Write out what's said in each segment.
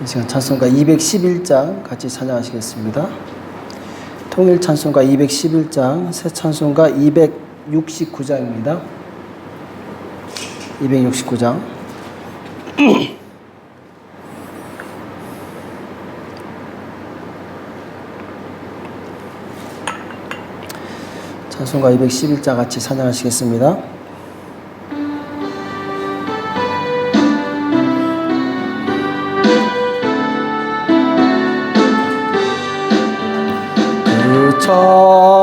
이 시간 찬송가 211장 같이 찬양하시겠습니다. 통일 찬송가 211장, 새 찬송가 269장입니다. 269장. 찬송가 211장 같이 찬양하시겠습니다.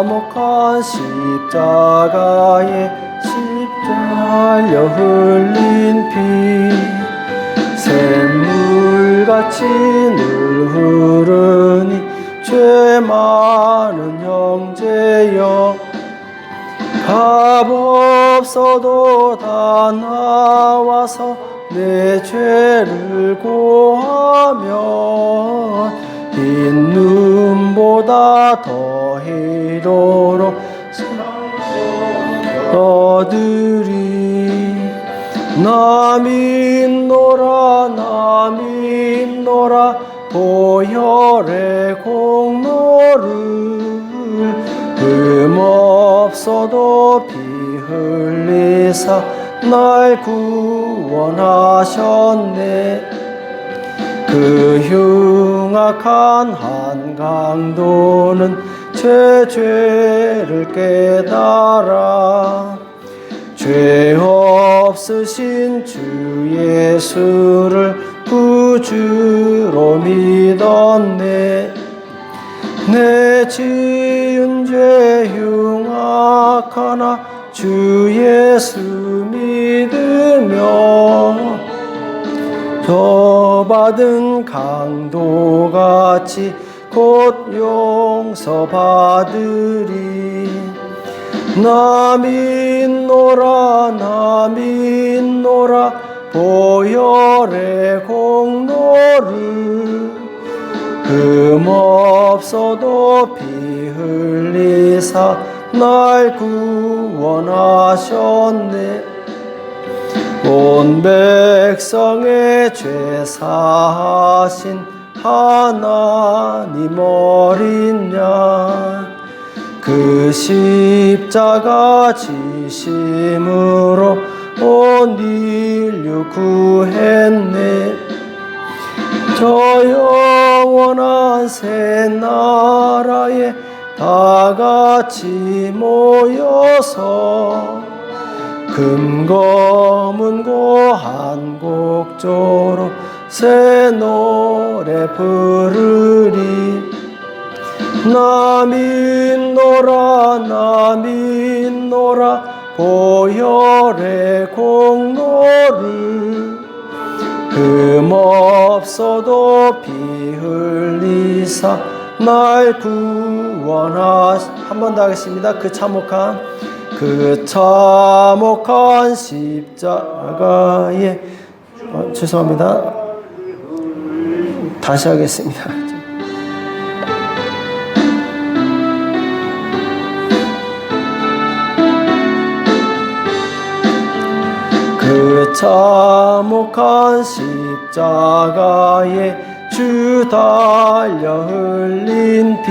참혹한 십자가에 십자려 흘린 피 샘물같이 늘 흐르니 죄 많은 형제여 값없어도 다 나와서 내 죄를 고하면 흰 눈보다 더히도록 너들이 나 믿노라 보혈의 공로를 흠없어도 피 흘리사 날 구원하셨네. 그 흉악한 한강도는 제 죄를 깨달아 죄 없으신 주 예수를 구주로 믿었네. 내 지은 죄 흉악하나 주 예수 믿으며 저 받은 강도같이 곧 용서받으리. 나 믿노라 보혈의 공로를 흠없어도 피 흘리사 날 구원하셨네. 온 백성의 죄 사하신 하나님 어린 양 그 십자가 지심으로 온 인류 구했네. 저 영원한 새 나라에 다 같이 모여서 금검은고 한곡조로 새 노래 부르리. 나 믿노라 보혈의 공로를 흠없어도 피 흘리사 날 한 번 더 하겠습니다. 그 참혹한 십자가에 죄송합니다. 다시 하겠습니다. 그 참혹한 십자가에 주 달려 흘린 피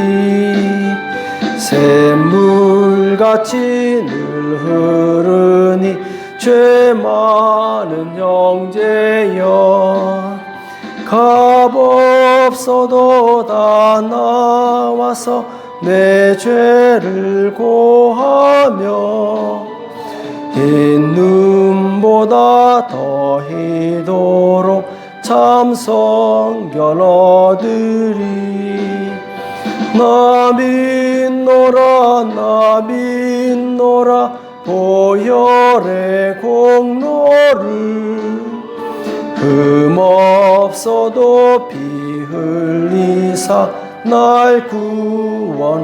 샘물같이 늘 흐르니 죄 많은 형제여 값없어도 다 나와서 내 죄를 고하며 흰 눈보다 더히도록 참 성결 얻으리. 나 믿노라 보혈의 공로를 흠없어도 피 흘리사 날 구원하셨네.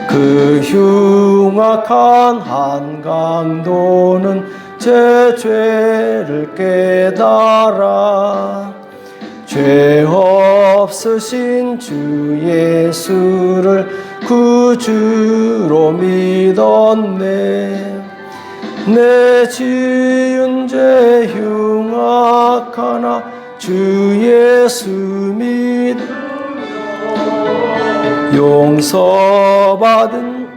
그 흉악한 한강도는 제 죄를 깨달아 죄 없으신 주 예수를 구주로 믿었네. 내 지은 죄 흉악하나 주 예수 믿 용서받은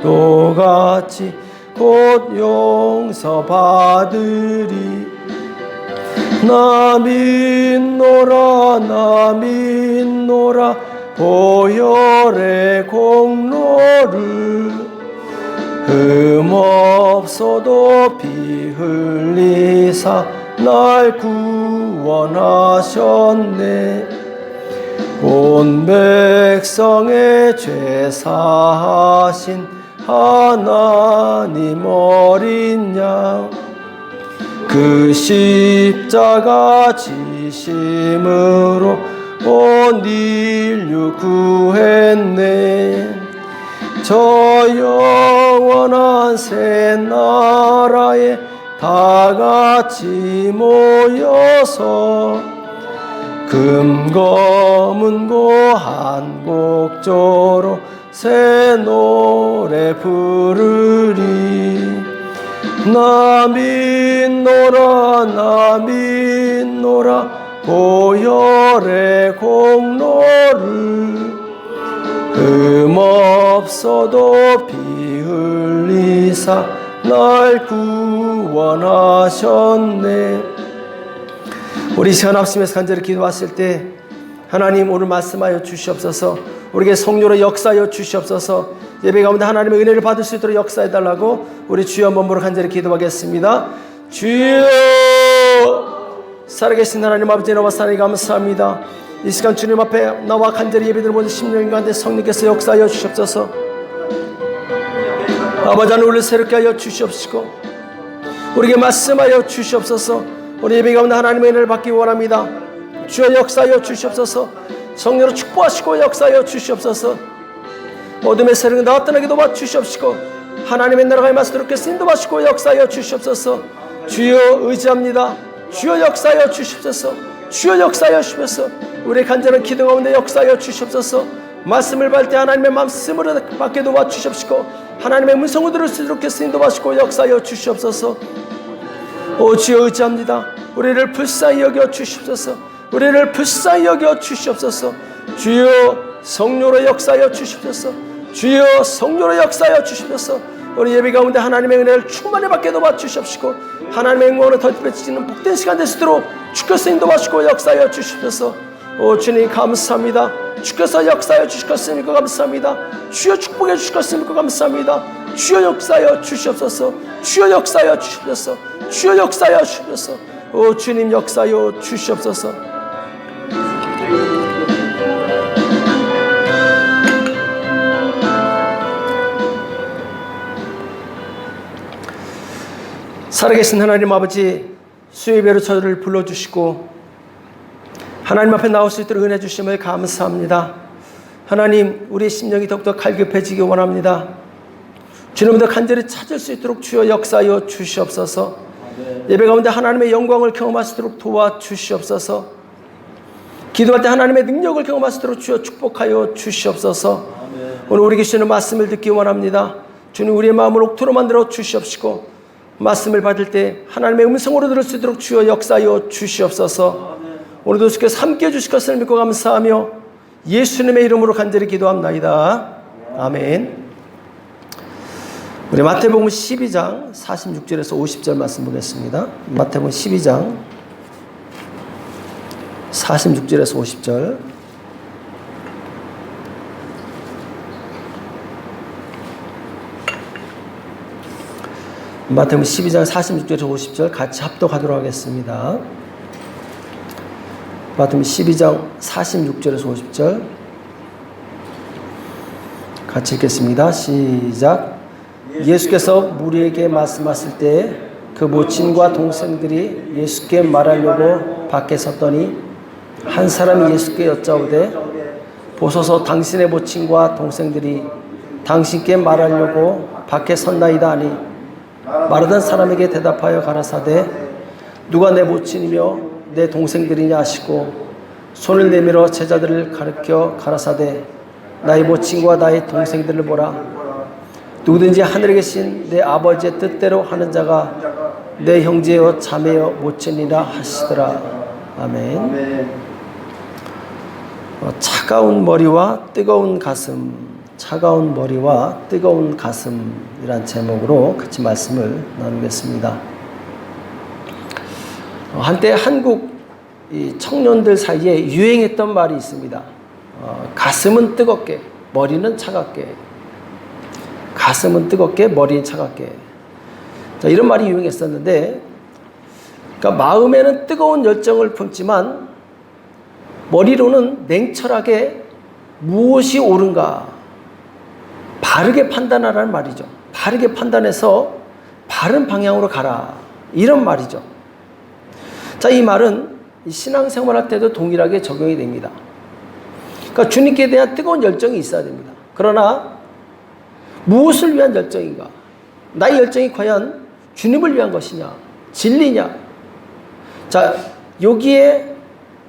또같이 곧 용서받으리. 나 믿노라 나 믿노라 보혈의 공로를 흠없어도 피 흘리사 날 구원하셨네. 온 백성의 죄 사하신 하나님 어린 양 그 십자가 지심으로 온 인류 구했네. 저 영원한 새 나라에 다 같이 모여서 금검은고 한곡조로 새 노래 부르리. 나 믿노라 나 믿노라 보혈의 공로를 흠없어도 피 흘리사 날 구원하셨네. 우리 시간 합심해서 간절히 기도했을 때 하나님 오늘 말씀하여 주시옵소서. 우리에게 성령으로 역사하여 주시옵소서. 예배 가운데 하나님의 은혜를 받을 수 있도록 역사해달라고 우리 주여 몸으로 간절히 기도하겠습니다. 주여, 살아계신 하나님 아버지 나와 사랑이 감사합니다. 이 시간 주님 앞에 나와 간절히 예배드리는 모든 심령 가운데 성령께서 역사하여 주시옵소서. 아버지 하나님 우리를 새롭게 하여 주시옵시고 우리에게 말씀하여 주시옵소서. 우리 예배 가운데 하나님의 은혜를 받기 원합니다. 주여 역사하여 주시옵소서. 성령으로 축복하시고 역사하여 주시옵소서. 어둠의 세력을 나타나게 도와주시옵시고 하나님의 나라가 임하시도록 인도하시고 역사하여 주시옵소서. 주여 의지합니다. 주여 역사하여 주시옵소서. 주여 역사하여 주시옵소서. 우리의 간절한 기도 가운데 역사하여 주시옵소서. 말씀을 받을 때 하나님의 말씀으로 받게 도와주시옵시고 하나님의 음성을 들을 수 있도록 인도하시고 역사하여 주시옵소서. 오 주여 의지합니다. 우리를 불쌍히 여겨 주시옵소서. 우리를 불쌍히 여겨 주시옵소서. 주여 성령으로 역사하여 주시옵소서. 주여 성령으로 역사하여 주시옵소서. 우리 예배 가운데 하나님의 은혜를 충만히 받게 도와주시옵시고 하나님의 영광으로 더 펼치는 복된 시간 될 수 있도록 주께서 인도하시고 역사하여 주시옵소서. 오 주님 감사합니다. 주께서 역사하여 주실 것을 믿고 감사합니다. 주여 축복해 주실 것을 믿고 감사합니다. 주여 역사하여 주시옵소서. 주여 역사하여 주시옵소서. 주여 역사하여 주시옵소서. 오 주님 역사하여 주시옵소서. 살아계신 하나님 아버지 수요예배로 저를 불러주시고 하나님 앞에 나올 수 있도록 은혜 주심을 감사합니다. 하나님 우리의 심령이 더욱더 갈급해지기 원합니다. 주님을 간절히 찾을 수 있도록 주여 역사하여 주시옵소서. 예배 가운데 하나님의 영광을 경험할 수 있도록 도와주시옵소서. 기도할 때 하나님의 능력을 경험할 수 있도록 주여 축복하여 주시옵소서. 오늘 우리 주시는 말씀을 듣기 원합니다. 주님 우리의 마음을 옥토로 만들어 주시옵시고 말씀을 받을 때 하나님의 음성으로 들을 수 있도록 주여 역사하여 주시옵소서. 오늘도 주께서 함께해 주실 것을 믿고 감사하며 예수님의 이름으로 간절히 기도합나이다. 아멘. 우리 마태복음 12장 46절에서 50절 말씀 보겠습니다. 마태복음 12장 46절에서 50절. 마태복음 12장 46절에서 50절 같이 합독하도록 하겠습니다. 마태복음 12장 46절에서 50절 같이 읽겠습니다. 시작. 예수께서 무리에게 말씀하실 때 그 모친과 동생들이 예수께 말하려고 밖에 섰더니 한 사람이 예수께 여짜오되 보소서 당신의 모친과 동생들이 당신께 말하려고 밖에 섰나이다 하니 말하던 사람에게 대답하여 가라사대 누가 내 모친이며 내 동생들이냐 하시고 손을 내밀어 제자들을 가르쳐 가라사대 나의 모친과 나의 동생들을 보라. 누구든지 하늘에 계신 내 아버지의 뜻대로 하는 자가 내 형제여 자매여 모친이라 하시더라. 아멘. 아멘. 차가운 머리와 뜨거운 가슴, 차가운 머리와 뜨거운 가슴이란 제목으로 같이 말씀을 나누겠습니다. 한때 한국 청년들 사이에 유행했던 말이 있습니다. 가슴은 뜨겁게, 머리는 차갑게. 가슴은 뜨겁게, 머리는 차갑게. 자, 이런 말이 유행했었는데, 그러니까 마음에는 뜨거운 열정을 품지만 머리로는 냉철하게 무엇이 옳은가 바르게 판단하라는 말이죠. 바르게 판단해서 바른 방향으로 가라, 이런 말이죠. 자, 이 말은 신앙생활할 때도 동일하게 적용이 됩니다. 그러니까 주님께 대한 뜨거운 열정이 있어야 됩니다. 그러나 무엇을 위한 열정인가? 나의 열정이 과연 주님을 위한 것이냐, 진리냐? 자, 여기에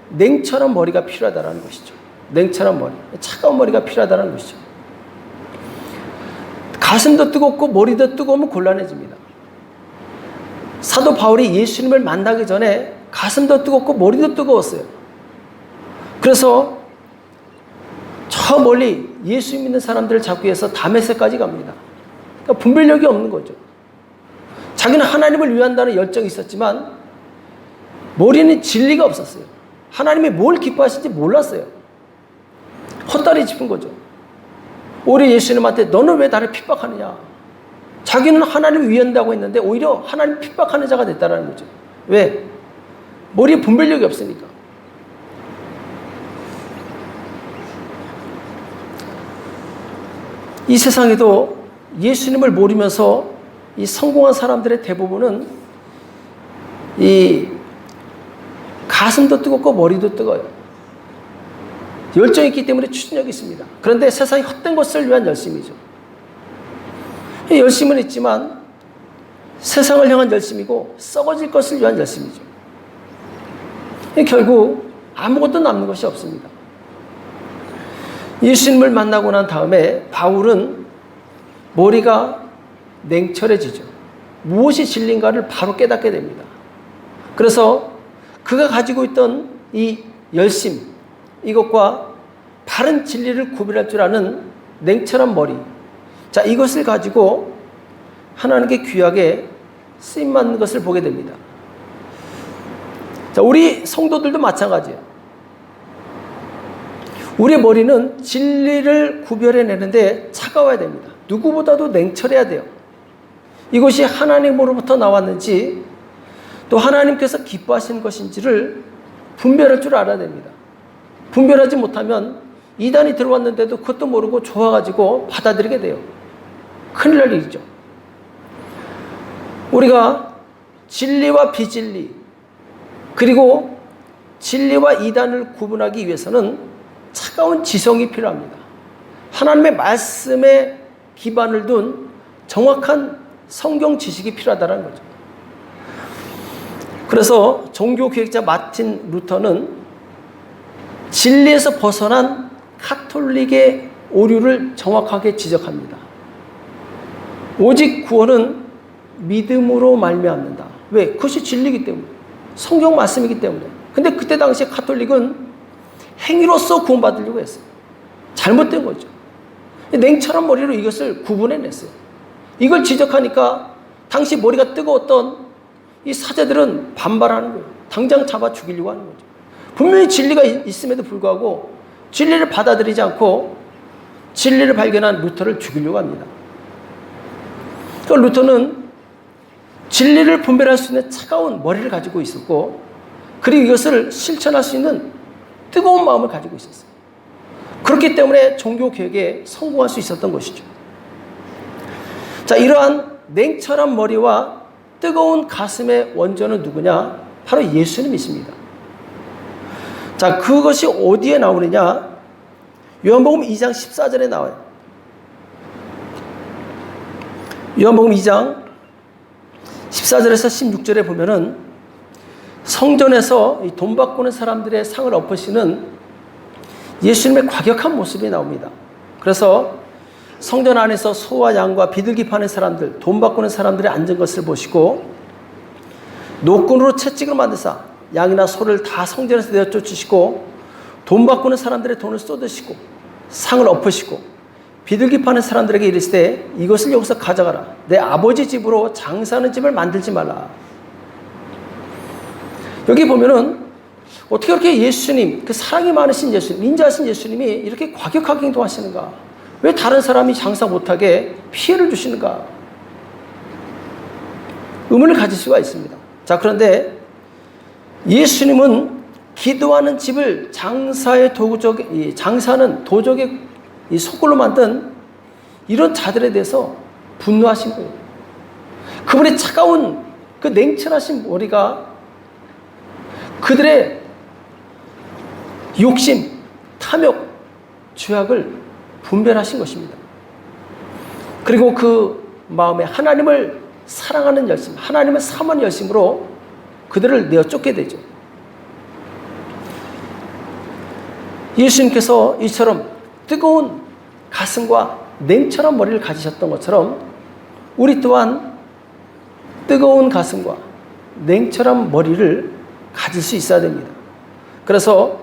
냉철한 머리가 필요하다는 것이죠. 냉철한 머리, 차가운 머리가 필요하다는 것이죠. 가슴도 뜨겁고 머리도 뜨거우면 곤란해집니다. 사도 바울이 예수님을 만나기 전에 가슴도 뜨겁고 머리도 뜨거웠어요. 그래서 저 멀리 예수 믿는 사람들을 잡기 위해서 다메섹까지 갑니다. 그러니까 분별력이 없는 거죠. 자기는 하나님을 위한다는 열정이 있었지만 머리는 진리가 없었어요. 하나님이 뭘 기뻐하실지 몰랐어요. 헛다리 짚은 거죠. 오히려 예수님한테 너는 왜 나를 핍박하느냐. 자기는 하나님을 위한다고 했는데 오히려 하나님 핍박하는 자가 됐다는 거죠. 왜? 머리에 분별력이 없으니까. 이 세상에도 예수님을 모르면서 이 성공한 사람들의 대부분은 이 가슴도 뜨겁고 머리도 뜨거워요. 열정이 있기 때문에 추진력이 있습니다. 그런데 세상이 헛된 것을 위한 열심이죠. 열심은 있지만 세상을 향한 열심이고 썩어질 것을 위한 열심이죠. 결국 아무것도 남는 것이 없습니다. 예수님을 만나고 난 다음에 바울은 머리가 냉철해지죠. 무엇이 진리인가를 바로 깨닫게 됩니다. 그래서 그가 가지고 있던 이 열심, 이것과 바른 진리를 구별할 줄 아는 냉철한 머리, 자, 이것을 가지고 하나님께 귀하게 쓰임받는 것을 보게 됩니다. 자, 우리 성도들도 마찬가지예요. 우리의 머리는 진리를 구별해내는데 차가워야 됩니다. 누구보다도 냉철해야 돼요. 이것이 하나님으로부터 나왔는지 또 하나님께서 기뻐하시는 것인지를 분별할 줄 알아야 됩니다. 분별하지 못하면 이단이 들어왔는데도 그것도 모르고 좋아가지고 받아들이게 돼요. 큰일 날 일이죠. 우리가 진리와 비진리, 그리고 진리와 이단을 구분하기 위해서는 차가운 지성이 필요합니다. 하나님의 말씀에 기반을 둔 정확한 성경 지식이 필요하다는 거죠. 그래서 종교개혁자 마틴 루터는 진리에서 벗어난 카톨릭의 오류를 정확하게 지적합니다. 오직 구원은 믿음으로 말미암는다. 왜? 그것이 진리이기 때문에. 성경 말씀이기 때문에. 근데 그때 당시에 카톨릭은 행위로서 구원받으려고 했어요. 잘못된 거죠. 냉철한 머리로 이것을 구분해냈어요. 이걸 지적하니까 당시 머리가 뜨거웠던 이 사제들은 반발하는 거예요. 당장 잡아 죽이려고 하는 거죠. 분명히 진리가 있음에도 불구하고 진리를 받아들이지 않고 진리를 발견한 루터를 죽이려고 합니다. 그러니까 루터는 진리를 분별할 수 있는 차가운 머리를 가지고 있었고, 그리고 이것을 실천할 수 있는 뜨거운 마음을 가지고 있었어요. 그렇기 때문에 종교개혁에 성공할 수 있었던 것이죠. 자, 이러한 냉철한 머리와 뜨거운 가슴의 원조는 누구냐? 바로 예수님이십니다. 자, 그것이 어디에 나오느냐? 요한복음 2장 14절에 나와요. 요한복음 2장 14절에서 16절에 보면은 성전에서 돈 바꾸는 사람들의 상을 엎으시는 예수님의 과격한 모습이 나옵니다. 그래서 성전 안에서 소와 양과 비둘기 파는 사람들, 돈 바꾸는 사람들이 앉은 것을 보시고 노끈으로 채찍을 만드사 양이나 소를 다 성전에서 내어 쫓으시고 돈 바꾸는 사람들의 돈을 쏟으시고 상을 엎으시고 비둘기 파는 사람들에게 이르시되 이것을 여기서 가져가라. 내 아버지 집으로 장사하는 집을 만들지 말라. 여기 보면은 어떻게 그렇게 예수님, 그 사랑이 많으신 예수님, 인자하신 예수님이 이렇게 과격하게 행동하시는가? 왜 다른 사람이 장사 못하게 피해를 주시는가? 의문을 가질 수가 있습니다. 자, 그런데 예수님은 기도하는 집을 장사하는 도적의 이 속걸로 만든 이런 자들에 대해서 분노하신 거예요. 그분의 차가운 그 냉철하신 머리가 그들의 욕심, 탐욕, 죄악을 분별하신 것입니다. 그리고 그 마음에 하나님을 사랑하는 열심, 하나님을 사모하는 열심으로 그들을 내어 쫓게 되죠. 예수님께서 이처럼 뜨거운 가슴과 냉철한 머리를 가지셨던 것처럼 우리 또한 뜨거운 가슴과 냉철한 머리를 가질 수 있어야 됩니다. 그래서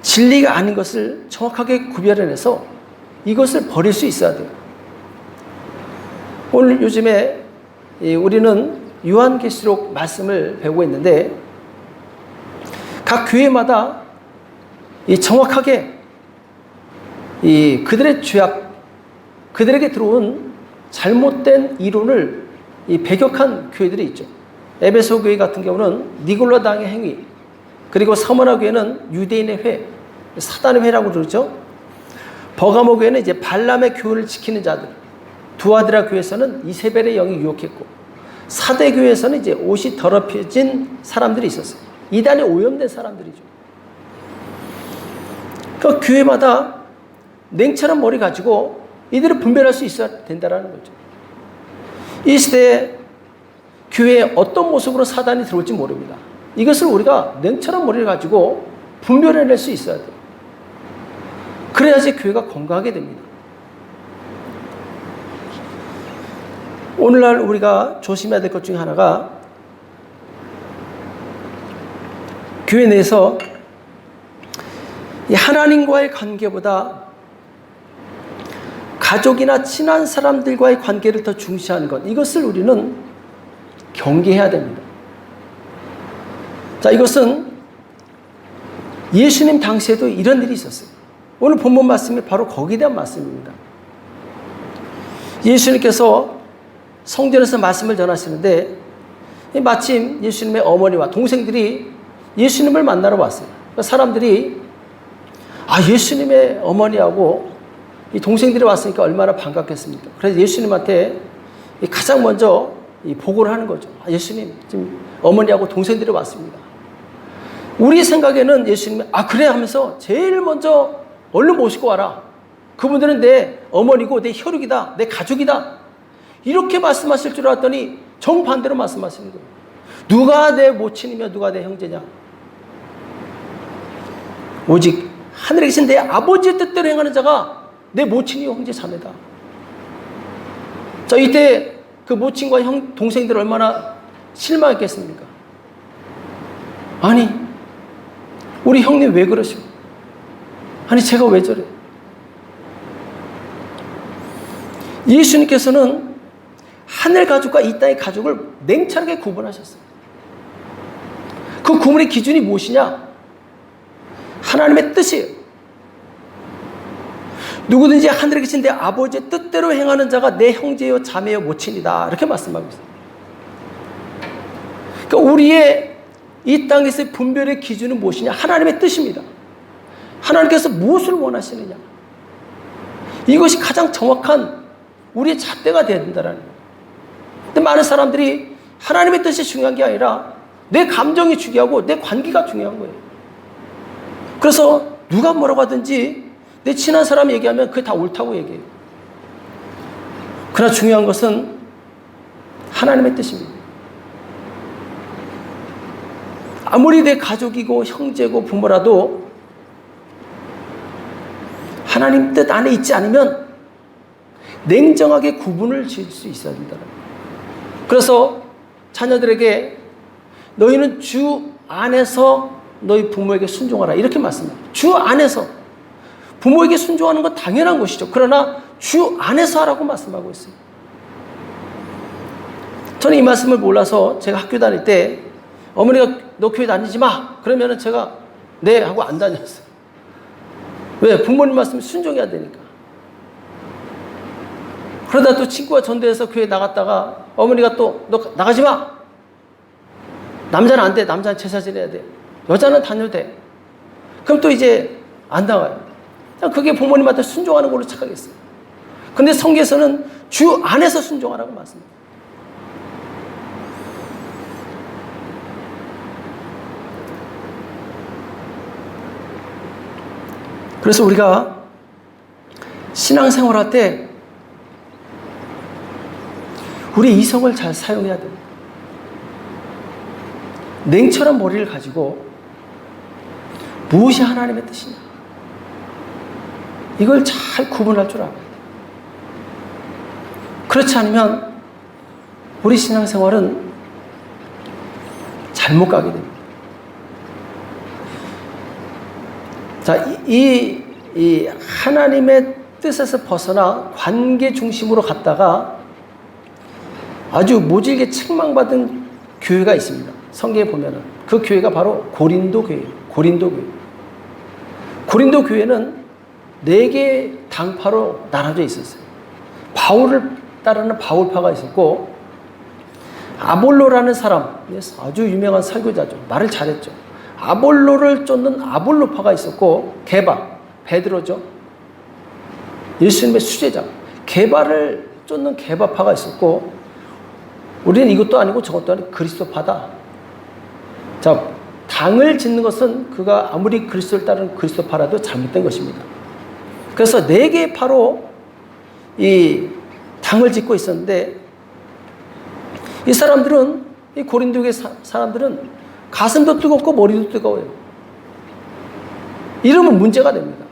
진리가 아닌 것을 정확하게 구별해내서 이것을 버릴 수 있어야 돼요. 오늘 요즘에 우리는 요한계시록 말씀을 배우고 있는데 각 교회마다 정확하게 그들의 죄악, 그들에게 들어온 잘못된 이론을 배격한 교회들이 있죠. 에베소 교회 같은 경우는 니골라당의 행위, 그리고 서머나 교회는 유대인의 회, 사단의 회라고 그러죠. 버가모 교회는 이제 발람의 교훈을 지키는 자들, 두아드라 교회에서는 이세벨의 영이 유혹했고, 사대 교회에서는 이제 옷이 더럽혀진 사람들이 있었어요. 이단에 오염된 사람들이죠. 그 교회마다 냉철한 머리 가지고 이들을 분별할 수 있어야 된다는 거죠. 이 시대에 교회에 어떤 모습으로 사단이 들어올지 모릅니다. 이것을 우리가 냉철한 머리를 가지고 분별해낼 수 있어야 돼요. 그래야지 교회가 건강하게 됩니다. 오늘날 우리가 조심해야 될 것 중에 하나가 교회 내에서 하나님과의 관계보다 가족이나 친한 사람들과의 관계를 더 중시하는 것, 이것을 우리는 경계해야 됩니다. 자, 이것은 예수님 당시에도 이런 일이 있었어요. 오늘 본문 말씀이 바로 거기에 대한 말씀입니다. 예수님께서 성전에서 말씀을 전하시는데 마침 예수님의 어머니와 동생들이 예수님을 만나러 왔어요. 사람들이 예수님의 어머니하고 이 동생들이 왔으니까 얼마나 반갑겠습니까? 그래서 예수님한테 가장 먼저 보고를 하는 거죠. 예수님, 지금 어머니하고 동생들이 왔습니다. 우리 생각에는 예수님이 그래 하면서 제일 먼저 얼른 모시고 와라. 그분들은 내 어머니고 내 혈육이다, 내 가족이다. 이렇게 말씀하실 줄 알았더니 정반대로 말씀하시는 거예요. 누가 내 모친이며 누가 내 형제냐? 오직 하늘에 계신 내 아버지의 뜻대로 행하는 자가 내 모친이요 형제 자매다. 자, 이때 그 모친과 동생들 얼마나 실망했겠습니까? 아니, 우리 형님 왜 그러시고? 아니, 제가 왜 저래? 예수님께서는 하늘 가족과 이 땅의 가족을 냉철하게 구분하셨어요. 그 구분의 기준이 무엇이냐? 하나님의 뜻이에요. 누구든지 하늘에 계신 내 아버지의 뜻대로 행하는 자가 내 형제요 자매요 모친이다. 이렇게 말씀하고 있어요. 그러니까 우리의 이 땅에서의 분별의 기준은 무엇이냐? 하나님의 뜻입니다. 하나님께서 무엇을 원하시느냐? 이것이 가장 정확한 우리의 잣대가 되어야 된다는 거예요. 근데 많은 사람들이 하나님의 뜻이 중요한 게 아니라 내 감정이 중요하고 내 관계가 중요한 거예요. 그래서 누가 뭐라고 하든지 내 친한 사람 얘기하면 그게 다 옳다고 얘기해요. 그러나 중요한 것은 하나님의 뜻입니다. 아무리 내 가족이고 형제고 부모라도 하나님 뜻 안에 있지 않으면 냉정하게 구분을 지을 수 있어야 된다. 그래서 자녀들에게 너희는 주 안에서 너희 부모에게 순종하라. 이렇게 말씀합니다. 주 안에서. 부모에게 순종하는 건 당연한 것이죠. 그러나 주 안에서 하라고 말씀하고 있어요. 저는 이 말씀을 몰라서 제가 학교 다닐 때 어머니가 너 교회 다니지 마. 그러면은 제가 네 하고 안 다녔어요. 왜? 부모님 말씀에 순종해야 되니까. 그러다 또 친구가 전도해서 교회 나갔다가 어머니가 또 너 나가지 마. 남자는 안 돼. 남자는 제사 지내야 돼. 여자는 다녀도 돼. 그럼 또 이제 안 나가요. 그게 부모님한테 순종하는 걸로 착각했어요. 근데 성경에서는 주 안에서 순종하라고 말씀합니다. 그래서 우리가 신앙생활할 때 우리 이성을 잘 사용해야 됩니다. 냉철한 머리를 가지고 무엇이 하나님의 뜻이냐, 이걸 잘 구분할 줄 알아야 돼요. 그렇지 않으면 우리 신앙생활은 잘못 가게 됩니다. 자, 이 하나님의 뜻에서 벗어나 관계 중심으로 갔다가 아주 모질게 책망받은 교회가 있습니다. 성경에 보면은 그 교회가 바로 고린도 교회예요. 고린도 교회. 고린도 교회는 4개의 당파로 나눠져 있었어요. 바울을 따르는 바울파가 있었고, 아볼로라는 사람, 아주 유명한 설교자죠. 말을 잘했죠. 아볼로를 쫓는 아볼로파가 있었고, 게바, 베드로죠. 예수님의 수제자. 게바를 쫓는 게바파가 있었고, 우리는 이것도 아니고 저것도 아니고 그리스도파다. 자, 당을 짓는 것은 그가 아무리 그리스도를 따르는 그리스도파라도 잘못된 것입니다. 그래서 4개의 파로 이 당을 짓고 있었는데, 이 사람들은, 이 고린도의 사람들은 가슴도 뜨겁고 머리도 뜨거워요. 이러면 문제가 됩니다.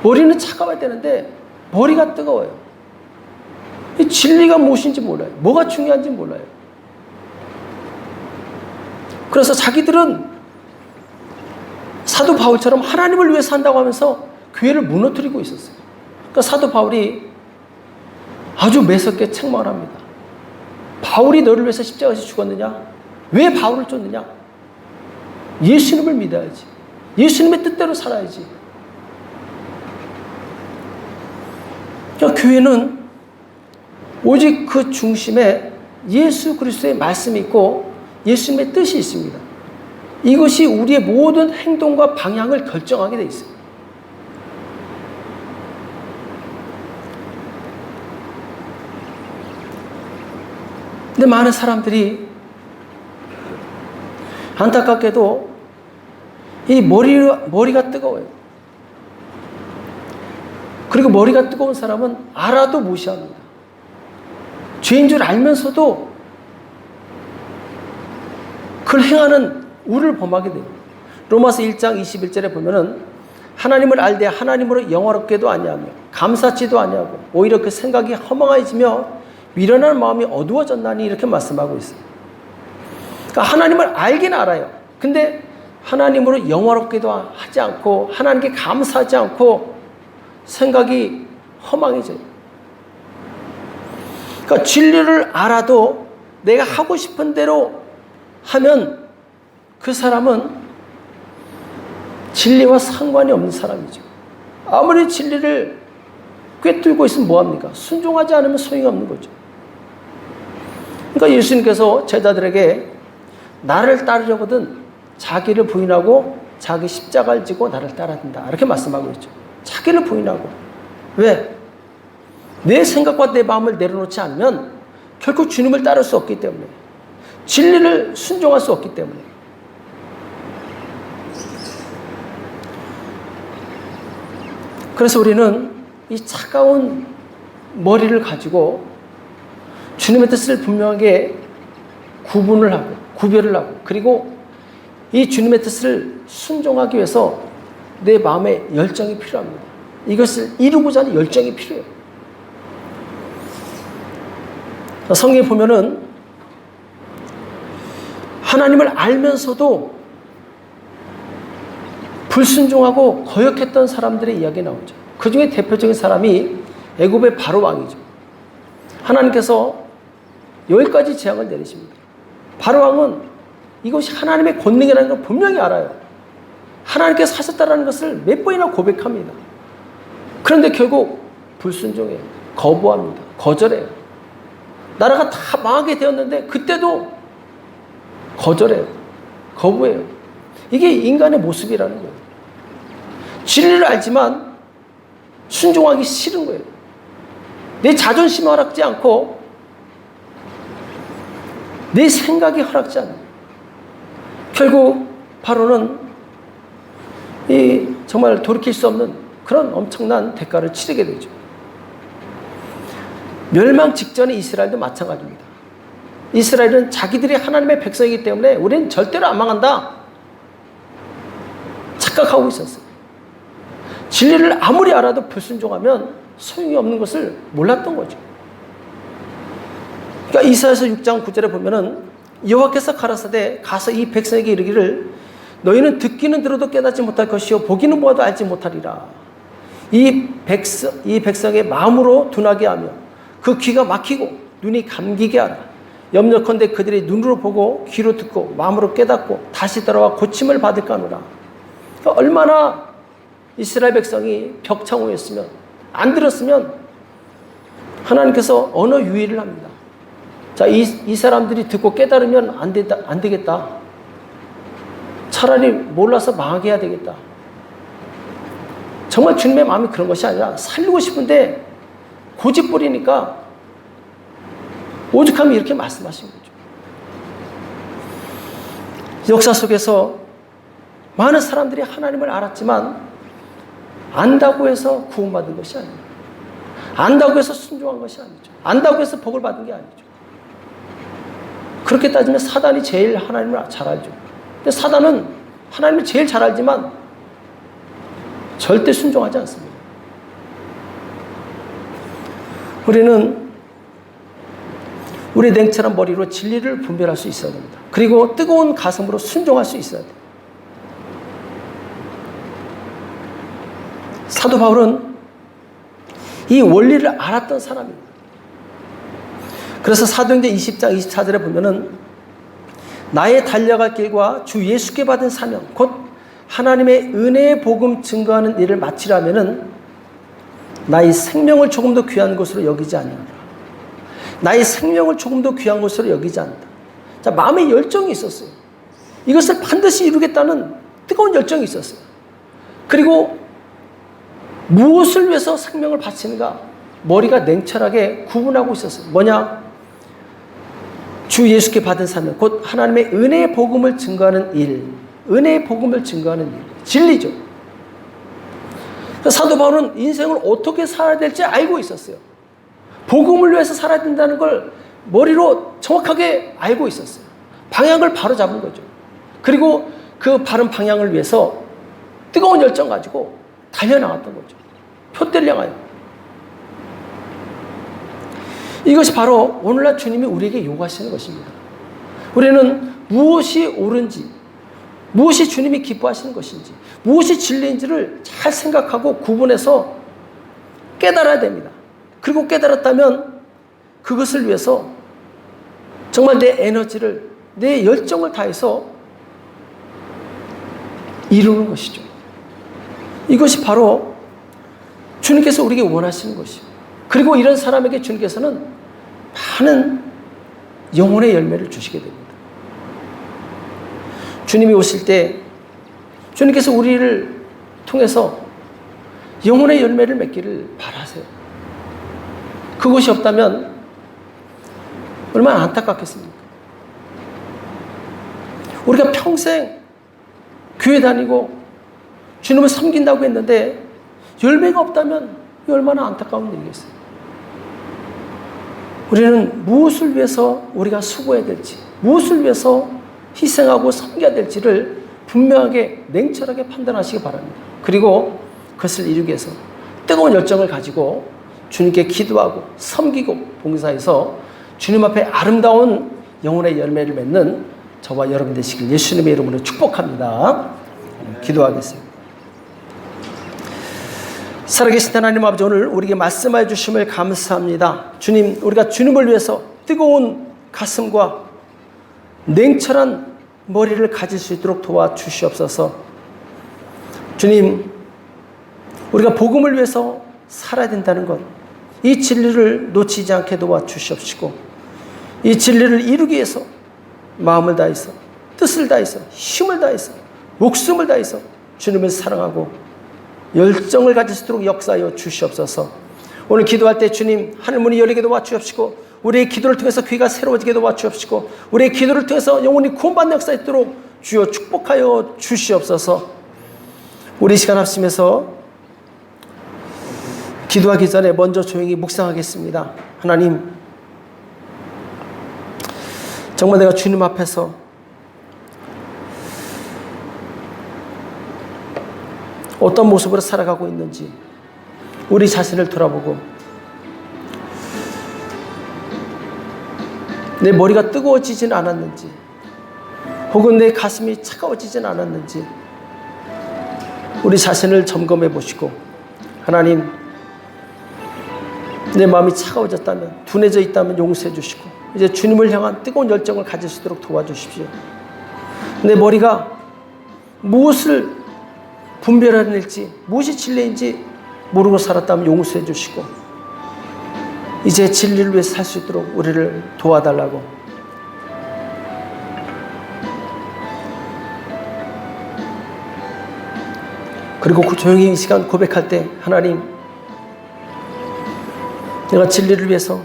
머리는 차가워야 되는데 머리가 뜨거워요. 이 진리가 무엇인지 몰라요. 뭐가 중요한지 몰라요. 그래서 자기들은 사도 바울처럼 하나님을 위해 산다고 하면서 교회를 무너뜨리고 있었어요. 그러니까 사도 바울이 아주 매섭게 책망을 합니다. 바울이 너를 위해서 십자가에서 죽었느냐? 왜 바울을 쫓느냐? 예수님을 믿어야지. 예수님의 뜻대로 살아야지. 그러니까 교회는 오직 그 중심에 예수 그리스도의 말씀이 있고 예수님의 뜻이 있습니다. 이것이 우리의 모든 행동과 방향을 결정하게 돼 있어요. 근데 많은 사람들이 안타깝게도 이 머리가 뜨거워요. 그리고 머리가 뜨거운 사람은 알아도 무시합니다. 죄인 줄 알면서도 그걸 행하는 우를 범하게 돼요. 로마서 1장 21절에 보면은 하나님을 알되 하나님으로 영화롭게도 아니하며 감사치도 아니하고 오히려 그 생각이 허망해지며 미련한 마음이 어두워졌나니 이렇게 말씀하고 있어요. 그러니까 하나님을 알긴 알아요. 근데 하나님으로 영화롭게도 하지 않고 하나님께 감사하지 않고 생각이 허망해져요. 그러니까 진리를 알아도 내가 하고 싶은 대로 하면 그 사람은 진리와 상관이 없는 사람이죠. 아무리 진리를 꿰뚫고 있으면 뭐합니까? 순종하지 않으면 소용이 없는 거죠. 그러니까 예수님께서 제자들에게 나를 따르려거든 자기를 부인하고 자기 십자가를 지고 나를 따라야 된다. 이렇게 말씀하고 있죠. 자기를 부인하고. 왜? 내 생각과 내 마음을 내려놓지 않으면 결코 주님을 따를 수 없기 때문에, 진리를 순종할 수 없기 때문에. 그래서 우리는 이 차가운 머리를 가지고 주님의 뜻을 분명하게 구별을 하고, 그리고 이 주님의 뜻을 순종하기 위해서 내 마음에 열정이 필요합니다. 이것을 이루고자 하는 열정이 필요해요. 성경에 보면은 하나님을 알면서도 불순종하고 거역했던 사람들의 이야기 나오죠. 그 중에 대표적인 사람이 애굽의 바로 왕이죠. 하나님께서 여기까지 재앙을 내리십니다. 바로 왕은 이것이 하나님의 권능이라는 걸 분명히 알아요. 하나님께서 하셨다는 것을 몇 번이나 고백합니다. 그런데 결국 불순종해요. 거부합니다. 거절해요. 나라가 다 망하게 되었는데 그때도 거절해요. 거부해요. 이게 인간의 모습이라는 거예요. 진리를 알지만 순종하기 싫은 거예요. 내 자존심이 허락지 않고 내 생각이 허락지 않는 거예요. 결국 바로는 정말 돌이킬 수 없는 그런 엄청난 대가를 치르게 되죠. 멸망 직전의 이스라엘도 마찬가지입니다. 이스라엘은 자기들이 하나님의 백성이기 때문에 우리는 절대로 안 망한다 착각하고 있었어요. 진리를 아무리 알아도 불순종하면 소용이 없는 것을 몰랐던 거죠. 그러니까 이사야서 6장 9절에 보면은 여호와께서 가라사대 가서 이 백성에게 이르기를 너희는 듣기는 들어도 깨닫지 못할 것이요 보기는 보아도 알지 못하리라. 이 백성의 마음으로 둔하게 하며 그 귀가 막히고 눈이 감기게 하라. 염려컨대 그들이 눈으로 보고 귀로 듣고 마음으로 깨닫고 다시 돌아와 고침을 받을까 하노라. 그러니까 얼마나 이스라엘 백성이 벽창호였으면 안 들었으면 하나님께서 언어 유희를 합니다. 자, 이 사람들이 듣고 깨달으면 안 되겠다. 차라리 몰라서 망하게 해야 되겠다. 정말 주님의 마음이 그런 것이 아니라 살리고 싶은데 고집 부리니까 오죽하면 이렇게 말씀하신 거죠. 역사 속에서 많은 사람들이 하나님을 알았지만 안다고 해서 구원받은 것이 아니에요. 안다고 해서 순종한 것이 아니죠. 안다고 해서 복을 받은 게 아니죠. 그렇게 따지면 사단이 제일 하나님을 잘 알죠. 근데 사단은 하나님을 제일 잘 알지만 절대 순종하지 않습니다. 우리는 우리 냉철한 머리로 진리를 분별할 수 있어야 됩니다. 그리고 뜨거운 가슴으로 순종할 수 있어야 돼요. 사도 바울은 이 원리를 알았던 사람입니다. 그래서 사도행전 20장 24절에 보면은 나의 달려갈 길과 주 예수께 받은 사명 곧 하나님의 은혜의 복음 증거하는 일을 마치려면은 나의 생명을 조금 더 귀한 것으로 여기지 않는다. 나의 생명을 조금 더 귀한 것으로 여기지 않는다. 자, 마음의 열정이 있었어요. 이것을 반드시 이루겠다는 뜨거운 열정이 있었어요. 그리고 무엇을 위해서 생명을 바치는가? 머리가 냉철하게 구분하고 있었어요. 뭐냐? 주 예수께 받은 사명, 곧 하나님의 은혜의 복음을 증거하는 일. 은혜의 복음을 증거하는 일. 진리죠. 사도 바울은 인생을 어떻게 살아야 될지 알고 있었어요. 복음을 위해서 살아야 된다는 걸 머리로 정확하게 알고 있었어요. 방향을 바로 잡은 거죠. 그리고 그 바른 방향을 위해서 뜨거운 열정 가지고 달려나갔던 거죠. 표대를 향하여. 이것이 바로 오늘날 주님이 우리에게 요구하시는 것입니다. 우리는 무엇이 옳은지, 무엇이 주님이 기뻐하시는 것인지, 무엇이 진리인지를 잘 생각하고 구분해서 깨달아야 됩니다. 그리고 깨달았다면 그것을 위해서 정말 내 에너지를, 내 열정을 다해서 이루는 것이죠. 이것이 바로 주님께서 우리에게 원하시는 것이요. 그리고 이런 사람에게 주님께서는 많은 영혼의 열매를 주시게 됩니다. 주님이 오실 때 주님께서 우리를 통해서 영혼의 열매를 맺기를 바라세요. 그것이 없다면 얼마나 안타깝겠습니까? 우리가 평생 교회 다니고 주님을 섬긴다고 했는데 열매가 없다면 얼마나 안타까운 일이겠어요. 우리는 무엇을 위해서 우리가 수고해야 될지, 무엇을 위해서 희생하고 섬겨야 될지를 분명하게 냉철하게 판단하시기 바랍니다. 그리고 그것을 이루기 위해서 뜨거운 열정을 가지고 주님께 기도하고 섬기고 봉사해서 주님 앞에 아름다운 영혼의 열매를 맺는 저와 여러분 되시길 예수님의 이름으로 축복합니다. 기도하겠습니다. 살아계신 하나님 아버지, 오늘 우리에게 말씀해 주심을 감사합니다. 주님, 우리가 주님을 위해서 뜨거운 가슴과 냉철한 머리를 가질 수 있도록 도와주시옵소서. 주님, 우리가 복음을 위해서 살아야 된다는 것, 이 진리를 놓치지 않게 도와주시옵시고, 이 진리를 이루기 위해서 마음을 다해서, 뜻을 다해서, 힘을 다해서, 목숨을 다해서 주님을 사랑하고 열정을 가질 수 있도록 역사하여 주시옵소서. 오늘 기도할 때 주님, 하늘문이 열리게 도와주옵시고, 우리의 기도를 통해서 귀가 새로워지게 도와주옵시고, 우리의 기도를 통해서 영혼이 구원받는 역사 있도록 주여 축복하여 주시옵소서. 우리 시간 합심해서 기도하기 전에 먼저 조용히 묵상하겠습니다. 하나님, 정말 내가 주님 앞에서 어떤 모습으로 살아가고 있는지 우리 자신을 돌아보고, 내 머리가 뜨거워지진 않았는지, 혹은 내 가슴이 차가워지진 않았는지 우리 자신을 점검해 보시고, 하나님, 내 마음이 차가워졌다면, 둔해져 있다면 용서해 주시고, 이제 주님을 향한 뜨거운 열정을 가질 수 있도록 도와주십시오. 내 머리가 무엇을 분별해낼지, 무엇이 진리인지 모르고 살았다면 용서해 주시고, 이제 진리를 위해 살 수 있도록 우리를 도와달라고. 그리고 조용히 이 시간 고백할 때, 하나님, 내가 진리를 위해서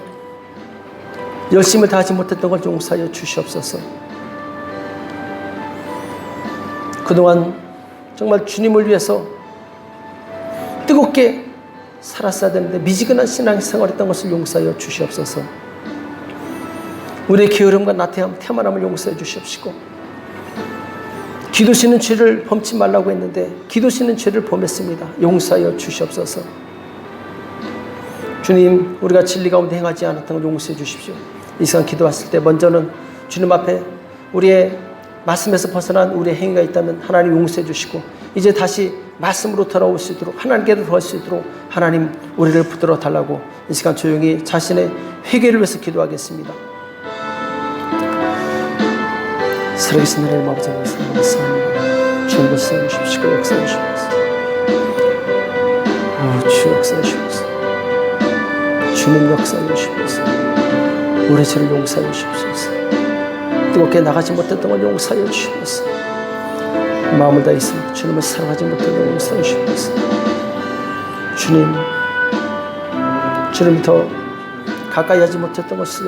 열심을 다하지 못했던 걸 용서하여 주시옵소서. 그동안 정말 주님을 위해서 뜨겁게 살았어야 되는데 미지근한 신앙생활을 했던 것을 용서하여 주시옵소서. 우리의 게으름과 나태함, 태만함을 용서해 주시옵시고, 기도시는 죄를 범치 말라고 했는데 기도시는 죄를 범했습니다. 용서하여 주시옵소서. 주님, 우리가 진리 가운데 행하지 않았던 걸 용서해 주십시오. 이 시간 기도했을 때 먼저는 주님 앞에 우리의 말씀에서 벗어난 우리의 행위가 있다면 하나님 용서해 주시고, 이제 다시 말씀으로 돌아올 수 있도록, 하나님께로 돌아올 수 있도록 하나님 우리를 붙들어 달라고 이 시간 조용히 자신의 회개를 위해서 기도하겠습니다. 살아계신 하나님 아버지, 말씀합니다. 주님 역사해 주십시오. 역사해 주십시오. 주 역사해 주십시오. 주님 역사해 주십시오. 우리 죄를 용서해 주십시오. 뜨겁게 나가지 못했던 걸 용서해 주십시오. 마음을 다해서 주님을 사랑하지 못했던 걸 용서해 주십시오. 주님 더 가까이 하지 못했던 것을